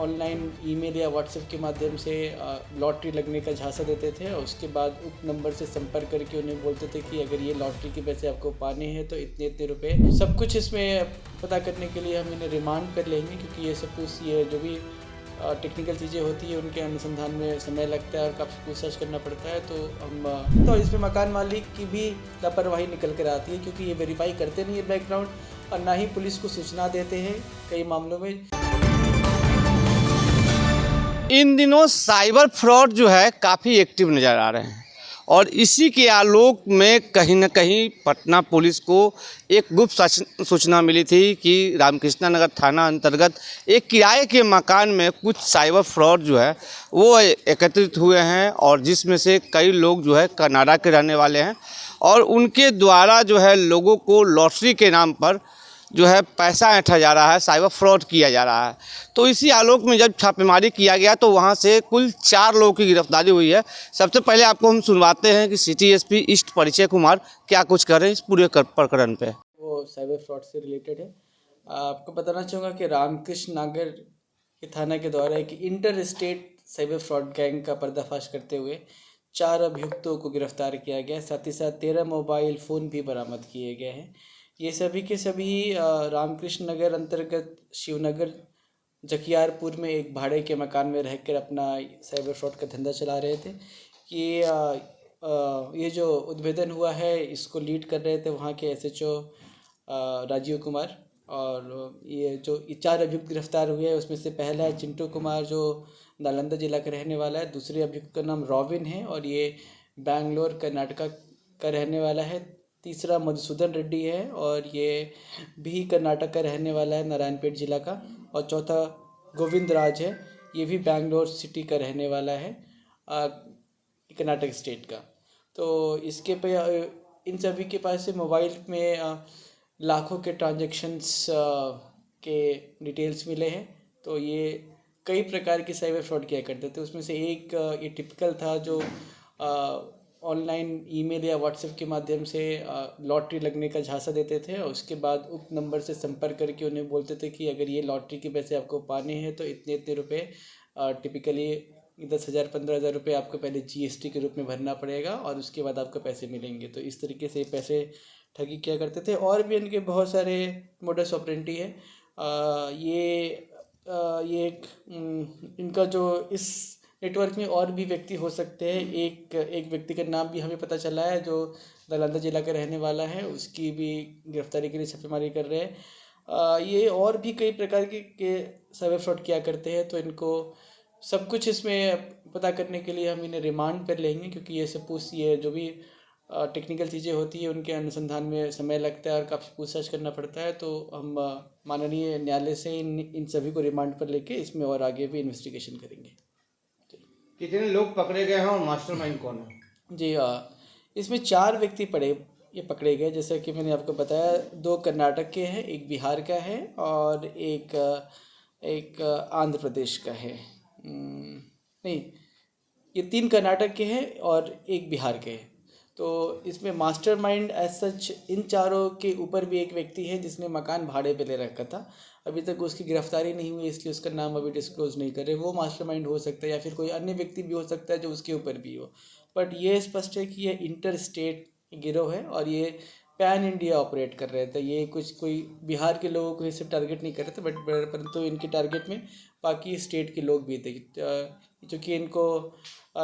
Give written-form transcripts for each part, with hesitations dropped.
Online email या WhatsApp के माध्यम से लॉटरी लगने का झांसा देते थे और उसके बाद उक्त नंबर से संपर्क करके उन्हें बोलते थे कि अगर ये लॉटरी के पैसे आपको पाने हैं तो इतने इतने रुपए। सब कुछ इसमें पता करने के लिए हम इन्हें रिमांड पर लेंगे, क्योंकि ये सब कुछ ये जो भी टेक्निकल चीज़ें होती है उनके अनुसंधान में समय लगता है और काफ़ी पूछताछ करना पड़ता है। तो इसमें मकान मालिक की भी लापरवाही निकल कर आती है, क्योंकि ये वेरीफाई करते नहीं है बैकग्राउंड और ना ही पुलिस को सूचना देते हैं कई मामलों में। इन दिनों साइबर फ्रॉड जो है काफ़ी एक्टिव नज़र आ रहे हैं और इसी के आलोक में कहीं न कहीं पटना पुलिस को एक गुप्त सूचना मिली थी कि रामकृष्णा नगर थाना अंतर्गत एक किराए के मकान में कुछ साइबर फ्रॉड जो है वो एकत्रित हुए हैं और जिसमें से कई लोग जो है कनाडा के रहने वाले हैं और उनके द्वारा जो है लोगों को लॉटरी के नाम पर जो है पैसा ऐंठा जा रहा है, साइबर फ्रॉड किया जा रहा है। तो इसी आलोक में जब छापेमारी किया गया तो वहां से कुल 4 लोगों की गिरफ्तारी हुई है। सबसे पहले आपको हम सुनवाते हैं कि सिटी एसपी ईस्ट परिचय कुमार क्या कुछ कर रहे हैं इस पूरे प्रकरण पे। वो साइबर फ्रॉड से रिलेटेड है। आपको बताना चाहूँगा कि रामकृष्ण नगर के थाना के द्वारा एक inter state cyber fraud gang का पर्दाफाश करते हुए 4 अभियुक्तों को गिरफ्तार किया गया। साथ ही साथ 13 मोबाइल फ़ोन भी बरामद किए गए हैं। ये सभी के सभी रामकृष्ण नगर अंतर्गत शिवनगर जकियारपुर में एक भाड़े के मकान में रहकर अपना साइबर फ्रॉड का धंधा चला रहे थे। ये जो उद्भेदन हुआ है इसको लीड कर रहे थे वहाँ के एसएचओ राजीव कुमार। और ये जो 4 अभियुक्त गिरफ्तार हुए हैं उसमें से पहला है चिंटू कुमार जो नालंदा जिला का रहने वाला है। दूसरे अभियुक्त का नाम रॉबिन है और ये बेंगलोर कर्नाटका का रहने वाला है। तीसरा मधुसूदन रेड्डी है और ये भी कर्नाटक का रहने वाला है, नारायणपेट जिला का। और चौथा गोविंद राज है, ये भी बेंगलोर सिटी का रहने वाला है, कर्नाटक स्टेट का। तो इसके पे इन सभी के पास से मोबाइल में लाखों के ट्रांजैक्शंस के डिटेल्स मिले हैं। तो ये कई प्रकार की साइबर फ्रॉड किया करते थे। उसमें से एक ये टिपिकल था जो ऑनलाइन ईमेल या व्हाट्सएप के माध्यम से लॉटरी लगने का झांसा देते थे और उसके बाद उक्त नंबर से संपर्क करके उन्हें बोलते थे कि अगर ये लॉटरी के पैसे आपको पाने हैं तो इतने इतने रुपए, टिपिकली 10,000 15,000 रुपये आपको पहले जीएसटी के रूप में भरना पड़ेगा और उसके बाद आपको पैसे मिलेंगे। तो इस तरीके से पैसे ठगी किया करते थे। और भी इनके बहुत सारे मोडस ऑपरेंडी है। ये एक इनका जो इस नेटवर्क में और भी व्यक्ति हो सकते हैं। एक व्यक्ति का नाम भी हमें पता चला है जो नालंदा जिला का रहने वाला है, उसकी भी गिरफ्तारी के लिए छापेमारी कर रहे हैं। ये और भी कई प्रकार के साइबर फ्रॉड किया करते हैं। तो इनको सब कुछ इसमें पता करने के लिए हम इन्हें रिमांड पर लेंगे, क्योंकि ये सब कुछ ये जो भी टेक्निकल चीज़ें होती है उनके अनुसंधान में समय लगता है और काफ़ी पूछताछ करना पड़ता है। तो हम माननीय न्यायालय से इन सभी को रिमांड पर लेके इसमें और आगे भी इन्वेस्टिगेशन करेंगे। कितने लोग पकड़े गए हैं और मास्टरमाइंड कौन है? जी हाँ, इसमें 4 व्यक्ति पकड़े गए। जैसा कि मैंने आपको बताया, 2 कर्नाटक के हैं, एक बिहार का है और एक आंध्र प्रदेश का है। नहीं, ये 3 कर्नाटक के हैं और एक बिहार के हैं। तो इसमें मास्टरमाइंड एज सच इन चारों के ऊपर भी एक व्यक्ति है जिसने मकान भाड़े पे ले रखा था। अभी तक उसकी गिरफ्तारी नहीं हुई, इसलिए उसका नाम अभी डिस्क्लोज नहीं कर रहे। वो मास्टरमाइंड हो सकता है या फिर कोई अन्य व्यक्ति भी हो सकता है जो उसके ऊपर भी हो। बट ये स्पष्ट है कि ये इंटर स्टेट गिरोह है और ये पैन इंडिया ऑपरेट कर रहे थे। ये कोई बिहार के लोगों को ही सिर्फ टारगेट नहीं कर रहे थे, बट परंतु इनके टारगेट में बाकी स्टेट के लोग भी थे, क्योंकि इनको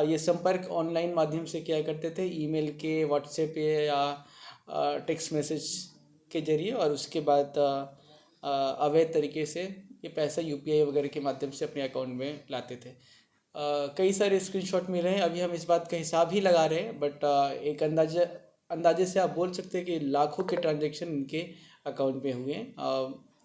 ये संपर्क ऑनलाइन माध्यम से किया करते थे, ईमेल के, व्हाट्सएप या टेक्स्ट मैसेज के जरिए, और उसके बाद अवैध तरीके से ये पैसा यूपीआई वगैरह के माध्यम से अपने अकाउंट में लाते थे। कई सारे स्क्रीनशॉट मिले हैं। अभी हम इस बात का हिसाब ही लगा रहे हैं, बट एक अंदाजे से आप बोल सकते हैं कि लाखों के ट्रांजैक्शन इनके अकाउंट में हुए हैं।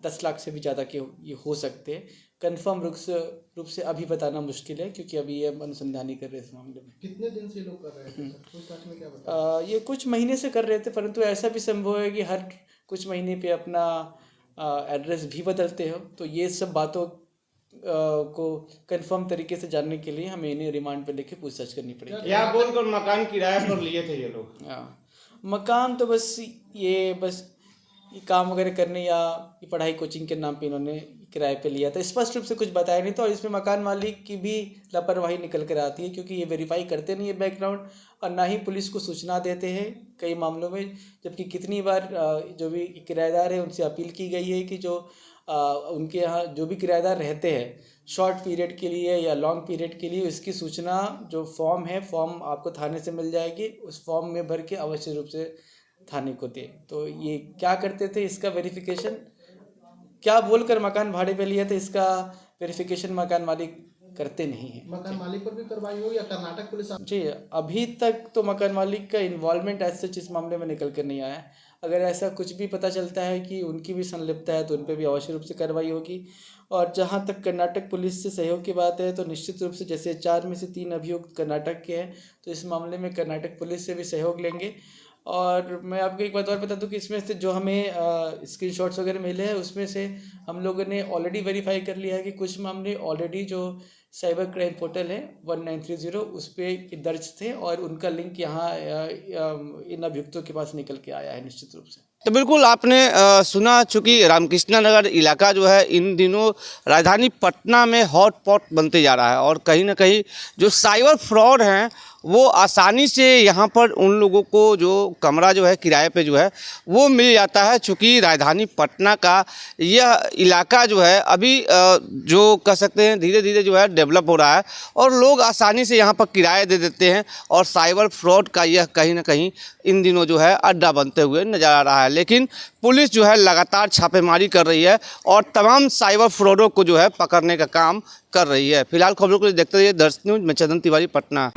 10 लाख से भी ज़्यादा के ये हो सकते हैं। कंफर्म रूप से अभी बताना मुश्किल है, क्योंकि अभी ये अनुसंधान ही कर रहे हैं इस मामले में। कितने दिन से लोग कर रहे थे? पूछताछ में क्या बताया? ये कुछ महीने से कर रहे थे, परंतु ऐसा भी संभव है कि हर कुछ महीने पे अपना एड्रेस भी बदलते हो। तो ये सब बातों को कंफर्म तरीके से जानने के लिए हमें इन्हें रिमांड पर लेके पूछताछ करनी पड़ेगी। क्या बोलकर मकान किराए पर लिए थे ये लोग? मकान तो बस ये काम वगैरह करने या ये पढ़ाई कोचिंग के नाम पे इन्होंने किराए पे लिया था। स्पष्ट रूप से कुछ बताया नहीं था और इसमें मकान मालिक की भी लापरवाही निकल कर आती है, क्योंकि ये वेरीफाई करते नहीं है बैकग्राउंड और ना ही पुलिस को सूचना देते हैं कई मामलों में। जबकि कितनी बार जो भी किराएदार है उनसे अपील की गई है कि जो उनके यहाँ जो भी किराएदार रहते हैं शॉर्ट पीरियड के लिए या लॉन्ग पीरियड के लिए, इसकी सूचना जो फॉर्म है, फॉर्म आपको थाने से मिल जाएगी, उस फॉर्म में भर के अवश्य रूप से थाने को दे। तो ये क्या करते थे, इसका वेरिफिकेशन क्या बोलकर मकान भाड़े पे लिया था, इसका वेरिफिकेशन मकान मालिक करते नहीं है। मकान मालिक पर भी कार्रवाई होगी या कर्नाटक पुलिस? जी, अभी तक तो मकान मालिक का इन्वॉल्वमेंट एज सच इस मामले में निकल कर नहीं आया। अगर ऐसा कुछ भी पता चलता है कि उनकी भी संलिप्तता है तो उन पर भी अवश्य रूप से कार्रवाई होगी। और जहां तक कर्नाटक पुलिस से सहयोग की बात है तो निश्चित रूप से जैसे 4 में से 3 अभियुक्त कर्नाटक के हैं, तो इस मामले में कर्नाटक पुलिस से भी सहयोग लेंगे। और मैं आपको एक बात और बता दूं कि इसमें से जो हमें स्क्रीनशॉट्स वगैरह मिले हैं उसमें से हम लोगों ने ऑलरेडी वेरीफाई कर लिया है कि कुछ मामले ऑलरेडी जो साइबर क्राइम पोर्टल है 1930 उस पर दर्ज थे और उनका लिंक यहाँ इन अभियुक्तों के पास निकल के आया है निश्चित रूप से। तो बिल्कुल आपने सुना, चूँकि रामकृष्णा नगर इलाका जो है इन दिनों राजधानी पटना में हॉटपॉट बनते जा रहा है और कहीं ना कहीं जो साइबर फ्रॉड हैं वो आसानी से यहाँ पर उन लोगों को जो कमरा जो है किराए पे जो है वो मिल जाता है। चूँकि राजधानी पटना का यह इलाका जो है अभी जो कह सकते हैं धीरे धीरे जो है डेवलप हो रहा है और लोग आसानी से यहाँ पर किराए दे देते हैं और साइबर फ्रॉड का यह कहीं ना कहीं इन दिनों जो है अड्डा बनते हुए नजर आ रहा है। लेकिन पुलिस जो है लगातार छापेमारी कर रही है और तमाम साइबर फ्रॉडों को जो है पकड़ने का काम कर रही है। फिलहाल खबरों को देखते रहिए दर्शक न्यूज में चंदन तिवारी, पटना।